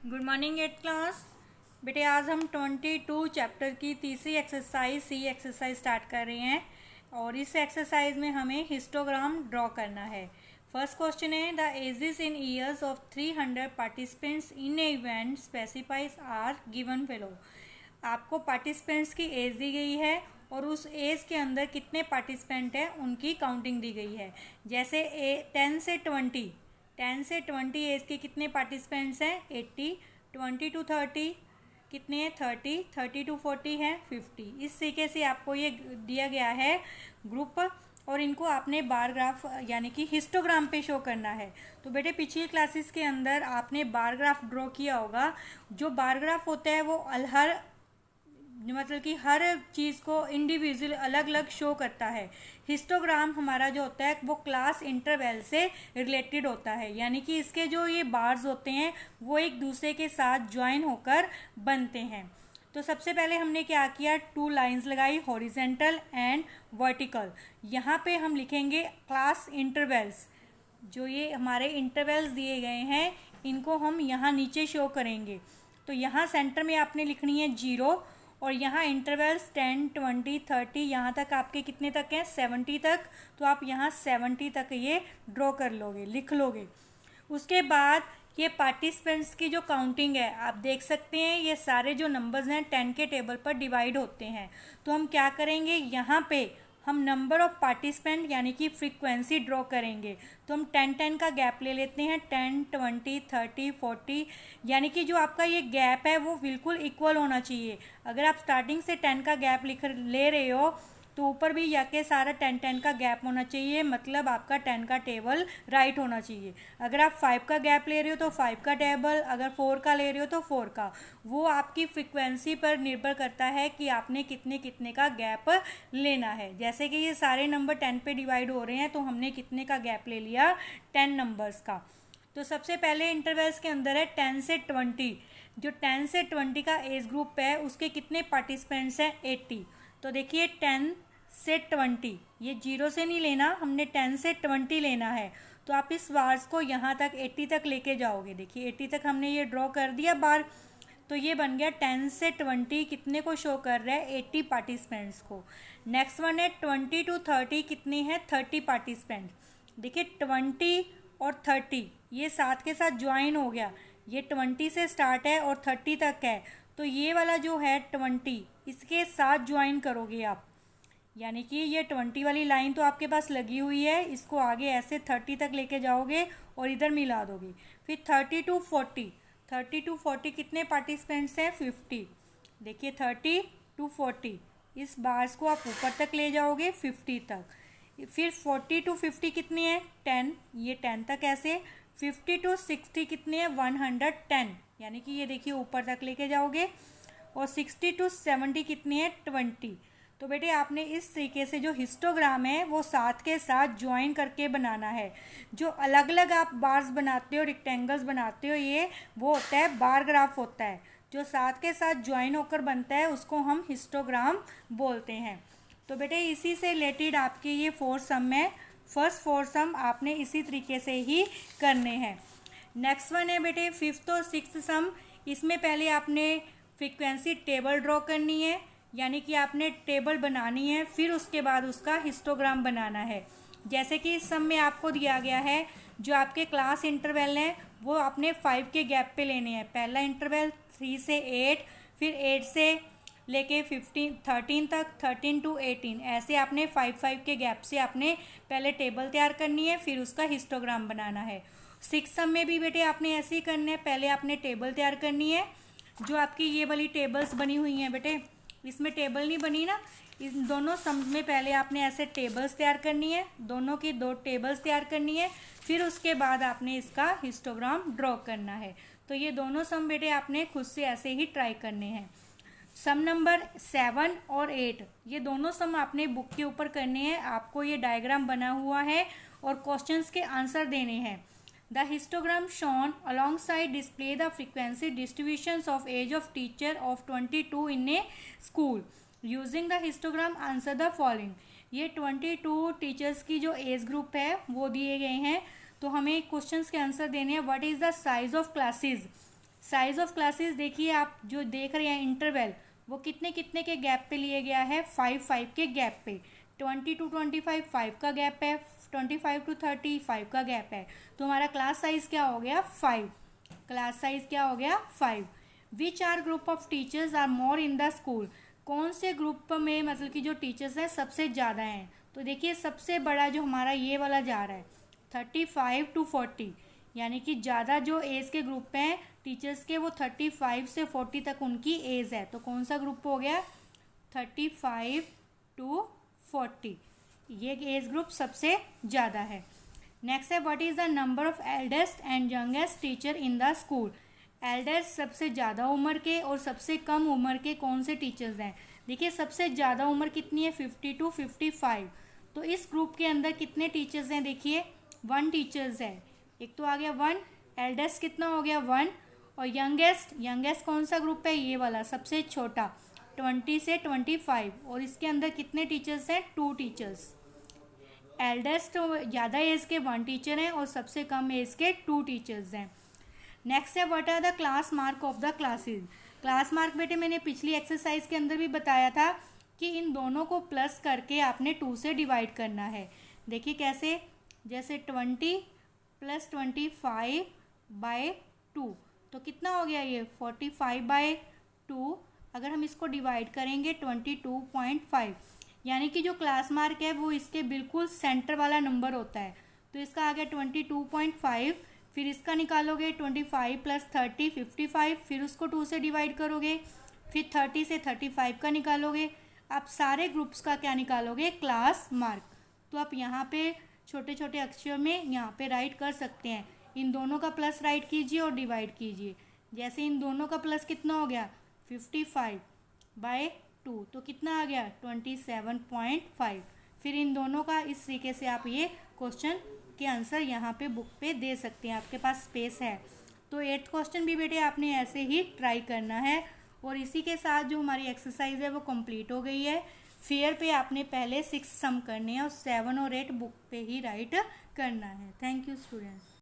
Good morning eight class. बेटे आज हम 22 चैप्टर की तीसरी एक्सरसाइज सी एक्सरसाइज स्टार्ट कर रहे हैं और इस एक्सरसाइज में हमें हिस्टोग्राम ड्रॉ करना है। फर्स्ट क्वेश्चन है the ages in years of 300 participants in a event specifies are given below. आपको पार्टिसिपेंट्स की एज दी गई है और उस एज के अंदर कितने पार्टिसिपेंट हैं उनकी काउंटिंग दी गई है। जैसे 10 से 20 एज के कितने पार्टिसिपेंट्स हैं 80, 20 to 30 कितने हैं 30, 30 to 40 हैं 50। इस तरीके से आपको ये दिया गया है ग्रुप और इनको आपने बार ग्राफ यानी कि हिस्टोग्राम पे शो करना है। तो बेटे पिछली क्लासेस के अंदर आपने बार ग्राफ ड्रॉ किया होगा। जो बार ग्राफ होता है वो हर मतलब कि हर चीज़ को इंडिविजुअल अलग अलग शो करता है। हिस्टोग्राम हमारा जो होता है वो क्लास इंटरवल से रिलेटेड होता है, यानी कि इसके जो ये बार्स होते हैं वो एक दूसरे के साथ ज्वाइन होकर बनते हैं। तो सबसे पहले हमने क्या किया, 2 लाइंस लगाई हॉरिजेंटल एंड वर्टिकल। यहाँ पे हम लिखेंगे क्लास इंटरवल्स। जो ये हमारे इंटरवल्स दिए गए हैं इनको हम यहाँ नीचे शो करेंगे। तो यहाँ सेंटर में आपने लिखनी है 0 और यहाँ इंटरवल्स 10, 20, 30 यहाँ तक आपके कितने तक हैं 70 तक। तो आप यहाँ 70 तक ये ड्रॉ कर लोगे, लिख लोगे। उसके बाद ये पार्टिसिपेंट्स की जो काउंटिंग है आप देख सकते हैं, ये सारे जो नंबर्स हैं 10 के टेबल पर डिवाइड होते हैं। तो हम क्या करेंगे, यहाँ पे हम नंबर ऑफ पार्टिसिपेंट यानी कि फ्रीक्वेंसी ड्रॉ करेंगे। तो हम 10-10 का गैप ले लेते हैं, 10, 20, 30, 40, यानी कि जो आपका ये गैप है वो बिल्कुल इक्वल होना चाहिए। अगर आप स्टार्टिंग से 10 का गैप ले रहे हो तो ऊपर भी जाके सारा 10-10 का गैप होना चाहिए, मतलब आपका 10 का टेबल राइट होना चाहिए। अगर आप 5 का गैप ले रहे हो तो 5 का टेबल, अगर 4 का ले रहे हो तो 4 का। वो आपकी फ्रीक्वेंसी पर निर्भर करता है कि आपने कितने कितने का गैप लेना है। जैसे कि ये सारे नंबर 10 पे डिवाइड हो रहे हैं तो हमने कितने का गैप ले लिया 10 नंबर्स का। तो सबसे पहले इंटरवल्स के अंदर है 10 से 20। जो 10 से 20 का एज ग्रुप है उसके कितने पार्टिसिपेंट्स हैं 80। तो देखिए 10 से 20, ये 0 से नहीं लेना, हमने 10 से 20 लेना है। तो आप इस बार्स को यहाँ तक 80 तक लेके जाओगे। देखिए 80 तक हमने ये ड्रॉ कर दिया बार। तो ये बन गया 10 से 20 कितने को शो कर रहा है 80 पार्टिसिपेंट्स को। नेक्स्ट वन है 20 to 30 कितनी है 30 पार्टिसिपेंट। देखिए 20 और 30 ये साथ के साथ ज्वाइन हो गया। ये 20 से स्टार्ट है और 30 तक है। तो ये वाला जो है 20 इसके साथ ज्वाइन करोगे आप, यानी कि ये 20 वाली लाइन तो आपके पास लगी हुई है, इसको आगे ऐसे 30 तक लेके जाओगे और इधर मिला दोगे। फिर 30 to 40, 30 to 40 कितने पार्टिसिपेंट्स हैं 50। देखिए 30 to 40 इस बार्स को आप ऊपर तक ले जाओगे 50 तक। फिर 40 to 50 कितनी है 10, ये 10 तक ऐसे। 50 to 60 कितने हैं 110, यानी कि ये देखिए ऊपर तक लेके जाओगे। और 60 to 70 कितनी है 20। तो बेटे आपने इस तरीके से जो हिस्टोग्राम है वो साथ के साथ ज्वाइन करके बनाना है। जो अलग अलग आप बार्स बनाते हो, रेक्टेंगल्स बनाते हो, ये वो होता है बार ग्राफ होता है। जो साथ के साथ ज्वाइन होकर बनता है उसको हम हिस्टोग्राम बोलते हैं। तो बेटे इसी से रिलेटेड आपके ये 4 सम है। फर्स्ट 4 सम आपने इसी तरीके से ही करने हैं। नेक्स्ट वन है बेटे 5th और 6th सम। इसमें पहले आपने फ्रीक्वेंसी टेबल ड्रॉ करनी है, यानी कि आपने टेबल बनानी है, फिर उसके बाद उसका हिस्टोग्राम बनाना है। जैसे कि इस सम में आपको दिया गया है जो आपके क्लास इंटरवल हैं वो आपने 5 के गैप पे लेने हैं। पहला इंटरवल 3 से 8, फिर 8 से लेके 13 तक, 13 to 18, ऐसे आपने 5 के गैप से आपने पहले टेबल तैयार करनी है, फिर उसका हिस्टोग्राम बनाना है। 6 सम में भी बेटे आपने ऐसे ही करना है, पहले आपने टेबल तैयार करनी है। जो आपकी ये वाली टेबल्स बनी हुई हैं बेटे, इसमें टेबल नहीं बनी ना, इस दोनों सम्स में पहले आपने ऐसे टेबल्स तैयार करनी है, दोनों की 2 टेबल्स तैयार करनी है, फिर उसके बाद आपने इसका हिस्टोग्राम ड्रॉ करना है। तो ये दोनों सम बेटे आपने खुद से ऐसे ही ट्राई करने हैं। सम नंबर 7 और 8 ये दोनों सम आपने बुक के ऊपर करने हैं। आपको ये डायग्राम बना हुआ है और क्वेश्चंस के आंसर देने हैं। The histogram shown alongside display the frequency distributions of age of teacher of 22 in a school. Using the histogram answer the following. ये 22 टीचर्स की जो एज ग्रुप है वो दिए गए हैं। तो हमें क्वेश्चंस के आंसर देने हैं। What is the size of classes, size of classes देखिए, आप जो देख रहे हैं इंटरवल, वो कितने कितने के गैप पे लिए गया है, 5 के गैप पे। 20 to 25 5 का गैप है, 25 to 30 5 का गैप है। तो हमारा क्लास साइज क्या हो गया, 5। क्लास साइज क्या हो गया, 5। Which are group of teachers are more in the school, कौन से ग्रुप में मतलब कि जो टीचर्स हैं सबसे ज़्यादा हैं। तो देखिए सबसे बड़ा जो हमारा ये वाला जा रहा है 35 to 40, यानी कि ज़्यादा जो एज के ग्रुप हैं टीचर्स के, वो 35 से 40 तक उनकी एज है। तो कौन सा ग्रुप हो गया, 35 to 40, ये एज ग्रुप सबसे ज़्यादा है। नेक्स्ट है, what is the number of eldest and youngest teacher in the school. Eldest सबसे ज़्यादा उम्र के और सबसे कम उम्र के कौन से टीचर्स हैं। देखिए सबसे ज़्यादा उम्र कितनी है, 50 to 55। तो इस ग्रुप के अंदर कितने टीचर्स हैं, देखिए 1 टीचर्स है। एक तो आ गया 1, एल्डेस्ट कितना हो गया 1, और यंगेस्ट कौन सा ग्रुप है, ये वाला सबसे छोटा 20 से 25, और इसके अंदर कितने टीचर्स हैं, 2 टीचर्स। एल्डेस्ट ज़्यादा एज के 1 टीचर हैं और सबसे कम एज के 2 टीचर्स हैं। नेक्स्ट है, what are the class mark of the classes. Class mark बेटे मैंने पिछली एक्सरसाइज के अंदर भी बताया था कि इन दोनों को प्लस करके आपने 2 से डिवाइड करना है। देखिए कैसे, जैसे 20 + 25/2, तो कितना हो गया ये 45/2। अगर हम इसको डिवाइड करेंगे 22.5, यानी कि जो क्लास मार्क है वो इसके बिल्कुल सेंटर वाला नंबर होता है। तो इसका आ गया 22.5, फिर इसका निकालोगे 25 + 30 55, फिर उसको 2 से डिवाइड करोगे, फिर 30 से 35 का निकालोगे। आप सारे ग्रुप्स का क्या निकालोगे, क्लास मार्क। तो आप यहाँ पे छोटे छोटे अक्षर में यहाँ पे राइट कर सकते हैं। इन दोनों का प्लस राइट कीजिए और डिवाइड कीजिए। जैसे इन दोनों का प्लस कितना हो गया 55/2, तो कितना आ गया 27.5। फिर इन दोनों का इस तरीके से आप ये क्वेश्चन के आंसर यहाँ पे बुक पे दे सकते हैं, आपके पास स्पेस है। तो 8th क्वेश्चन भी बेटे आपने ऐसे ही ट्राई करना है। और इसी के साथ जो हमारी एक्सरसाइज है वो कंप्लीट हो गई है। फेयर पे आपने पहले 6 सम करने हैं और 7 और 8 बुक पे ही राइट करना है। Thank you students.